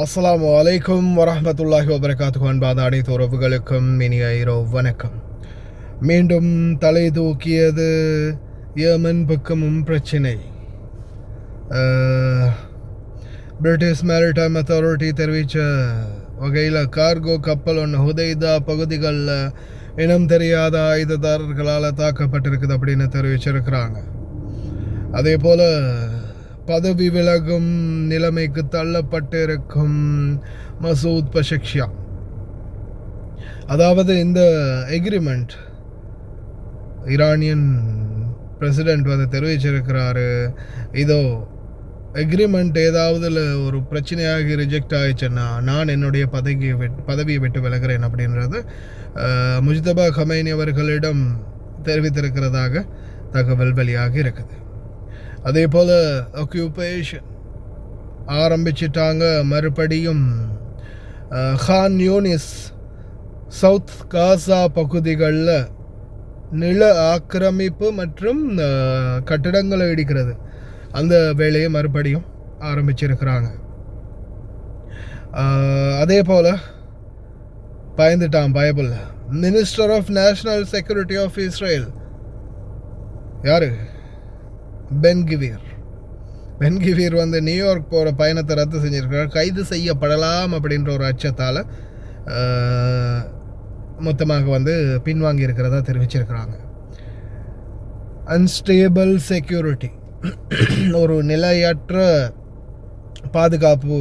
அஸ்ஸலாமு அலைக்கும் வரஹ்மத்துல்லாஹி வபரகாத்துஹு. அன்பான அனைத்து உறவுகளுக்கும் இனிய இரவு வணக்கம். மீண்டும் தலை தூக்கியது யேமன் பக்கமும் பிரச்சினை. பிரிட்டிஷ் மேரிடைம் அத்தாரிட்டி தெரிவித்த வகையில் கார்கோ கப்பல் ஒன்று ஹுதைதா பகுதிகளில் இனம் தெரியாத ஆயுததாரர்களால் தாக்கப்பட்டிருக்குது அப்படின்னு தெரிவிச்சிருக்கிறாங்க. அதே போல் பதவி விலகும் நிலைமைக்கு தள்ளப்பட்டிருக்கும் மசூத் பஷக்ஷியான். அதாவது இந்த எக்ரிமெண்ட் ஈரானியன் பிரசிடென்ட் வந்து தெரிவிச்சிருக்கிறாரு, இதோ எக்ரிமெண்ட் ஏதாவது ஒரு பிரச்சனையாக ரிஜெக்ட் ஆயிடுச்சுன்னா நான் என்னுடைய பதவியை விட்டு விலகிறேன் அப்படின்றது முஜ்தபா கமைனி அவர்களிடம் தெரிவித்திருக்கிறதாக தகவல் வெளியாக இருக்குது. அதே போல் ஆக்குபேஷன் ஆரம்பிச்சிட்டாங்க மறுபடியும். கான் யூனிஸ் சவுத் காசா பகுதிகளில் நில ஆக்கிரமிப்பு மற்றும் கட்டிடங்களை இடிக்கிறது, அந்த வேலையை மறுபடியும் ஆரம்பிச்சிருக்கிறாங்க. அதே போல் பயபுல் minister of national security of Israel யார், பென்கிவீர் வந்து நியூயார்க் போகிற பயணத்தை ரத்து செஞ்சுருக்கிறார். கைது செய்யப்படலாம் அப்படின்ற ஒரு அச்சத்தால் மொத்தமாக வந்து பின்வாங்கி இருக்கிறதா தெரிவிச்சிருக்கிறாங்க. அன்ஸ்டேபிள் செக்யூரிட்டி, ஒரு நிலையற்ற பாதுகாப்பு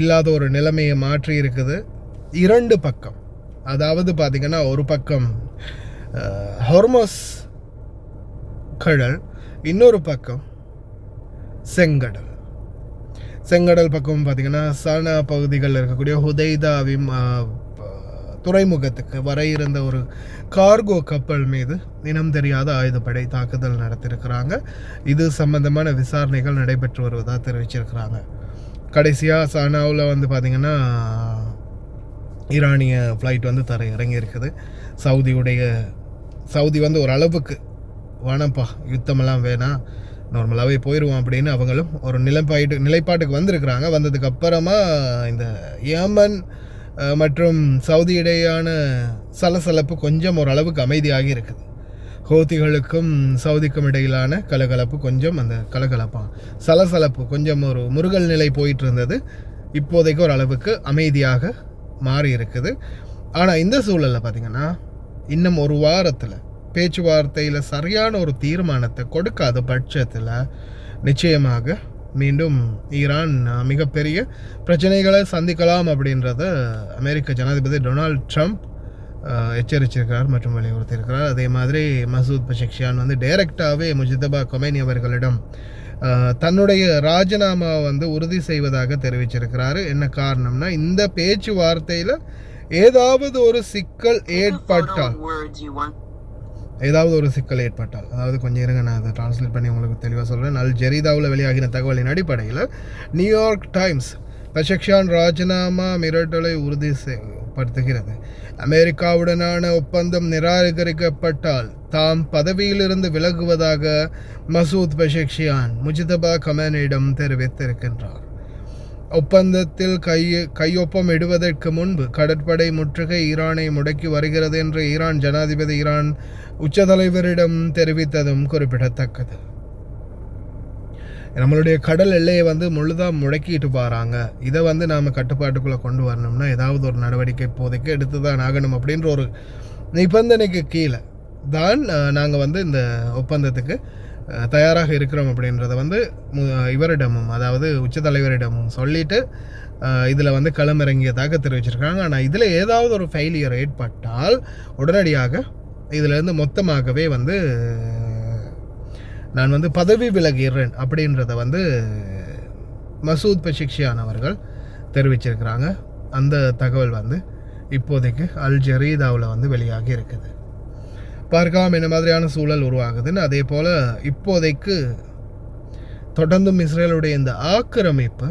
இல்லாத ஒரு நிலைமையை மாற்றி இருக்குது. இரண்டு பக்கம், அதாவது பார்த்திங்கன்னா ஒரு பக்கம் ஹொர்மஸ் கடல், இன்னொரு பக்கம் செங்கடல் பக்கம் பார்த்திங்கன்னா சானா பகுதிகளில் இருக்கக்கூடிய ஹுதைதா துறைமுகத்துக்கு வர இருந்த ஒரு கார்கோ கப்பல் மீது இனம் தெரியாத ஆயுதப்படை தாக்குதல் நடத்தியிருக்கிறாங்க. இது சம்பந்தமான விசாரணைகள் நடைபெற்று வருவதாக தெரிவிச்சிருக்கிறாங்க. கடைசியாக சானாவில் வந்து பார்த்திங்கன்னா ஈரானிய ஃப்ளைட் வந்து இறங்கி இருக்குது. சவுதி வந்து ஒரு அளவுக்கு வேணாம்ப்பா, யுத்தமெல்லாம் வேணாம், நார்மலாகவே போயிடுவோம் அப்படின்னு அவங்களும் ஒரு நிலைப்பாட்டுக்கு வந்திருக்கிறாங்க. வந்ததுக்கு அப்புறமா இந்த யேமன் மற்றும் சவுதி இடையான சலசலப்பு கொஞ்சம் ஓரளவுக்கு அமைதியாகி இருக்குது. ஹூத்திகளுக்கும் சவுதிக்கும் இடையிலான சலசலப்பு கொஞ்சம் ஒரு முருகல் நிலை போயிட்டு இருந்தது. இப்போதைக்கு ஒரு அளவுக்கு அமைதியாக மாறி இருக்குது. ஆனால் இந்த சூழலில் பார்த்திங்கன்னா இன்னும் ஒரு வாரத்தில் பேச்சுவார்த்தையில் சரியான ஒரு தீர்மானத்தை கொடுக்காத பட்சத்தில் நிச்சயமாக மீண்டும் ஈரான் மிகப்பெரிய பிரச்சனைகளை சந்திக்கலாம் அப்படின்றத அமெரிக்க ஜனாதிபதி டொனால்ட் ட்ரம்ப் எச்சரிச்சிருக்கிறார் மற்றும் வலியுறுத்தியிருக்கிறார். அதே மாதிரி மசூத் பஷக்ஷியான் வந்து டைரக்டாகவே முஜ்தபா கொமைனி அவர்களிடம் தன்னுடைய ராஜினாமா வந்து உறுதி செய்வதாக தெரிவிச்சிருக்கிறாரு. என்ன காரணம்னா, இந்த பேச்சுவார்த்தையில் ஏதாவது ஒரு சிக்கல் ஏற்பட்டால், அதாவது கொஞ்சம் இருங்க, நான் அதை டிரான்ஸ்லேட் பண்ணி உங்களுக்கு தெளிவாக சொல்கிறேன். அல் ஜரீதாவில் வெளியாகின தகவலின் அடிப்படையில் நியூயார்க் டைம்ஸ் பஷக்ஷியான் ராஜினாமா மிரட்டலை உறுதிப்படுத்துகிறது. அமெரிக்காவுடனான ஒப்பந்தம் நிராகரிக்கப்பட்டால் தாம் பதவியிலிருந்து விலகுவதாக மசூத் பஷக்ஷியான் முஜ்தபா கமேனியிடம் தெரிவித்திருக்கின்றார். ஒப்பந்தத்தில் கையொப்பம் இடுவதற்கு முன்பு கடற்படை முற்றுகை ஈரானை முடக்கி வருகிறது என்று ஈரான் ஜனாதிபதி ஈரான் உச்ச-தலைவரிடம் தெரிவித்ததும் குறிப்பிடத்தக்கது. நம்மளுடைய கடல் எல்லையை வந்து முழுதாக முடக்கிட்டு வராங்க. இதை வந்து நாம் கட்டுப்பாட்டுக்குள்ளே கொண்டு வரணும்னா ஏதாவது ஒரு நடவடிக்கை இப்போதைக்கு எடுத்து தான் ஆகணும் அப்படின்ற ஒரு நிபந்தனைக்கு கீழே தான் நாங்கள் வந்து இந்த ஒப்பந்தத்துக்கு தயாராக இருக்கிறோம் அப்படின்றத வந்து இவரிடமும், அதாவது உச்ச-தலைவரிடமும் சொல்லிட்டு இதில் வந்து களமிறங்கியதாக தெரிவிச்சிருக்காங்க. ஆனால் இதில் ஏதாவது ஒரு ஃபெயிலியர் ஏற்பட்டால் உடனடியாக இதிலேருந்து மொத்தமாகவே வந்து நான் வந்து பதவி விலகிறேன் அப்படின்றத வந்து மசூத் பஷக்ஷியான் அவர்கள் தெரிவிச்சிருக்கிறாங்க. அந்த தகவல் வந்து இப்போதைக்கு அல் ஜரீதாவில் வந்து வெளியாகி இருக்குது. பார்க்கலாம் என்ன மாதிரியான சூழல் உருவாகுதுன்னு. அதே போல் இப்போதைக்கு தொடர்ந்தும் இஸ்ரேலுடைய இந்த ஆக்கிரமிப்பு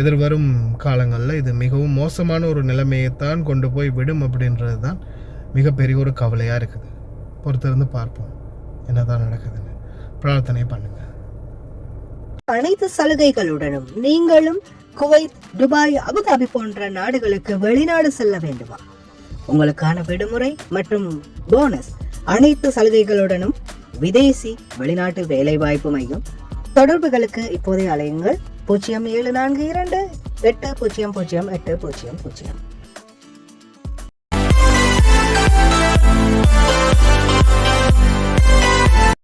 எதிர்வரும் காலங்களில் இது மிகவும் மோசமான ஒரு நிலைமையைத்தான் கொண்டு போய் விடும் அப்படின்றது தான் மிகப்பெரிய ஒரு கவலையாக இருக்குது. பொறுத்திருந்து பார்ப்போம் என்னதான் நடக்குதுன்னு. பிரார்த்தனை பண்ணுங்க. அனைத்து சலுகைகளுடனும் நீங்களும் குவைத், துபாய், அபுதாபி போன்ற நாடுகளுக்கு வெளிநாடு செல்ல வேண்டுமா? உங்களுக்கான விடுமுறை மற்றும் போனஸ் அனைத்து சலுகைகளுடனும் விதேசி வெளிநாட்டு வேலை வாய்ப்பு மையம். தொடர்புகளுக்கு இப்போதைய அலையுங்கள் 0742 800800.